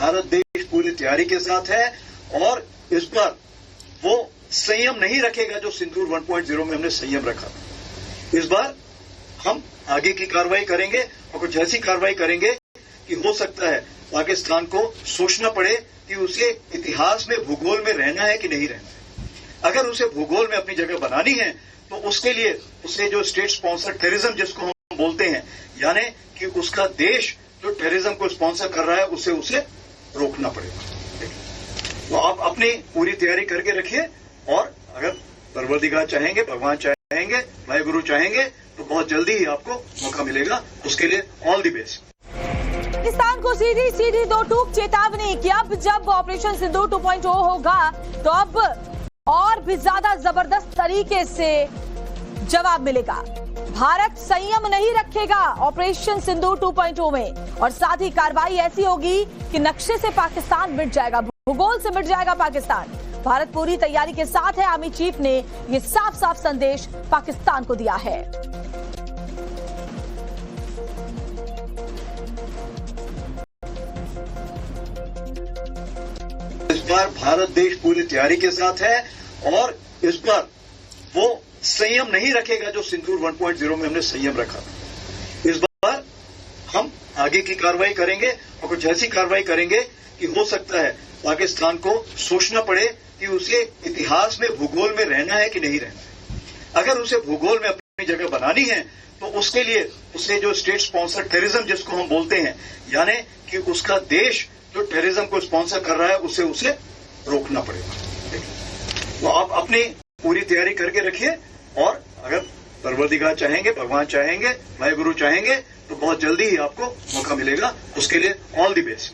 भारत देश पूरी तैयारी के साथ है और इस पर वो संयम नहीं रखेगा जो सिंदूर 1.0 में हमने संयम रखा। इस बार हम आगे की कार्रवाई करेंगे और कुछ ऐसी कार्रवाई करेंगे कि हो सकता है पाकिस्तान को सोचना पड़े कि उसे इतिहास में भूगोल में रहना है कि नहीं रहना है। अगर उसे भूगोल में अपनी जगह बनानी है तो उसके लिए उसे जो स्टेट स्पॉन्सर टेररिज्म जिसको हम बोलते हैं, यानी कि उसका देश जो टेररिज्म को स्पॉन्सर कर रहा है उसे रोकना पड़ेगा। तो आप अपनी पूरी तैयारी करके रखिए और अगर परवरदिगार चाहेंगे, भगवान चाहेंगे, भाई गुरु चाहेंगे तो बहुत जल्दी ही आपको मौका मिलेगा। उसके लिए ऑल द बेस्ट। पाकिस्तान को सीधी सीधी दो टूक चेतावनी कि अब जब ऑपरेशन सिंदूर 2.0 होगा तो अब और भी ज्यादा जबरदस्त तरीके से जवाब मिलेगा। भारत संयम नहीं रखेगा ऑपरेशन सिंदूर 2.0 में और साथ ही कार्रवाई ऐसी होगी कि नक्शे से पाकिस्तान मिट जाएगा, भूगोल से मिट जाएगा पाकिस्तान। भारत पूरी तैयारी के साथ है। आर्मी चीफ ने ये साफ साफ संदेश पाकिस्तान को दिया है। इस बार भारत देश पूरी तैयारी के साथ है और इस बार वो संयम नहीं रखेगा जो सिंदूर 1.0 में हमने संयम रखा। इस बार हम आगे की कार्रवाई करेंगे और कुछ ऐसी कार्रवाई करेंगे कि हो सकता है पाकिस्तान को सोचना पड़े कि उसे इतिहास में भूगोल में रहना है कि नहीं रहना है। अगर उसे भूगोल में अपनी जगह बनानी है तो उसके लिए उसे जो स्टेट स्पॉन्सर टेररिज्म जिसको हम बोलते हैं, यानी कि उसका देश जो टेररिज्म को स्पॉन्सर कर रहा है उसे रोकना पड़ेगा। तो आप अपनी पूरी तैयारी करके रखिए और अगर परवरदिगार चाहेंगे, भगवान चाहेंगे, भाई गुरु चाहेंगे तो बहुत जल्दी ही आपको मौका मिलेगा। उसके लिए ऑल द बेस्ट।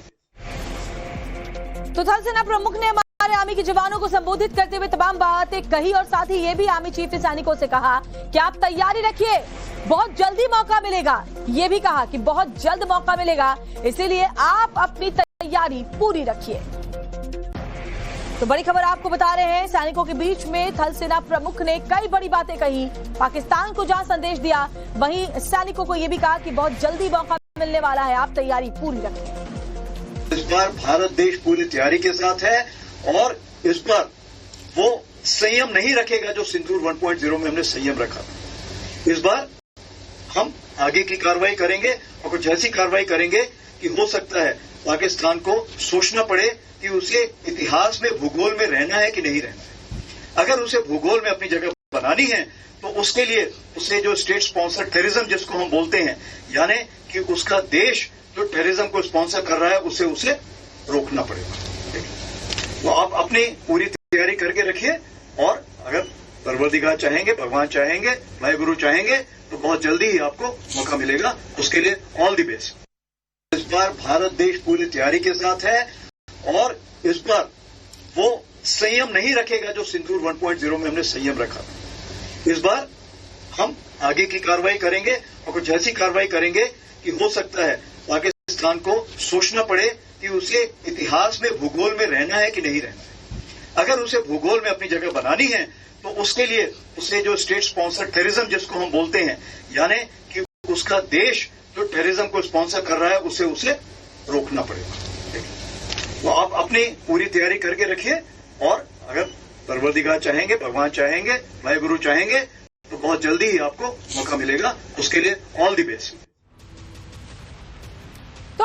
तो थल सेना प्रमुख ने हमारे आर्मी के जवानों को संबोधित करते हुए तमाम बातें कही और साथ ही ये भी आर्मी चीफ ने सैनिकों से कहा कि आप तैयारी रखिए, बहुत जल्दी मौका मिलेगा। ये भी कहा कि बहुत जल्द मौका मिलेगा, इसीलिए आप अपनी तैयारी पूरी रखिए। तो बड़ी खबर आपको बता रहे हैं, सैनिकों के बीच में थल सेना प्रमुख ने कई बड़ी बातें कही, पाकिस्तान को जहां संदेश दिया वहीं सैनिकों को यह भी कहा कि बहुत जल्दी मौका मिलने वाला है, आप तैयारी पूरी रखें। इस बार भारत देश पूरी तैयारी के साथ है और इस बार वो संयम नहीं रखेगा जो सिंदूर 1.0 में हमने संयम रखा। इस बार हम आगे की कार्रवाई करेंगे और कुछ ऐसी कार्रवाई करेंगे कि हो सकता है पाकिस्तान को सोचना पड़े कि उसे इतिहास में भूगोल में रहना है कि नहीं रहना है। अगर उसे भूगोल में अपनी जगह बनानी है तो उसके लिए उसे जो स्टेट स्पॉन्सर टेररिज्म जिसको हम बोलते हैं, यानी कि उसका देश जो टेररिज्म को स्पॉन्सर कर रहा है उसे रोकना पड़ेगा। तो आप अपनी पूरी तैयारी करके रखिए और अगर परवरदिगार चाहेंगे, भगवान चाहेंगे, भाई गुरु चाहेंगे तो बहुत जल्दी ही आपको मौका मिलेगा। उसके लिए ऑल द बेस्ट। इस बार भारत देश पूरी तैयारी के साथ है और इस बार वो संयम नहीं रखेगा जो सिंदूर 1.0 में हमने संयम रखा। इस बार हम आगे की कार्रवाई करेंगे और कुछ ऐसी कार्रवाई करेंगे कि हो सकता है पाकिस्तान को सोचना पड़े कि उसे इतिहास में भूगोल में रहना है कि नहीं रहना है। अगर उसे भूगोल में अपनी जगह बनानी है तो उसके लिए उसे जो स्टेट स्पॉन्सर टेररिज्म जिसको हम बोलते हैं, यानी कि उसका देश जो टेररिज्म को स्पॉन्सर कर रहा है उसे रोकना पड़ेगा। तो आप अपनी पूरी तैयारी करके रखिए और अगर परवरदिगार चाहेंगे, भगवान चाहेंगे, भाई गुरु चाहेंगे तो बहुत जल्दी ही आपको मौका मिलेगा। उसके लिए ऑल द बेस्ट। तो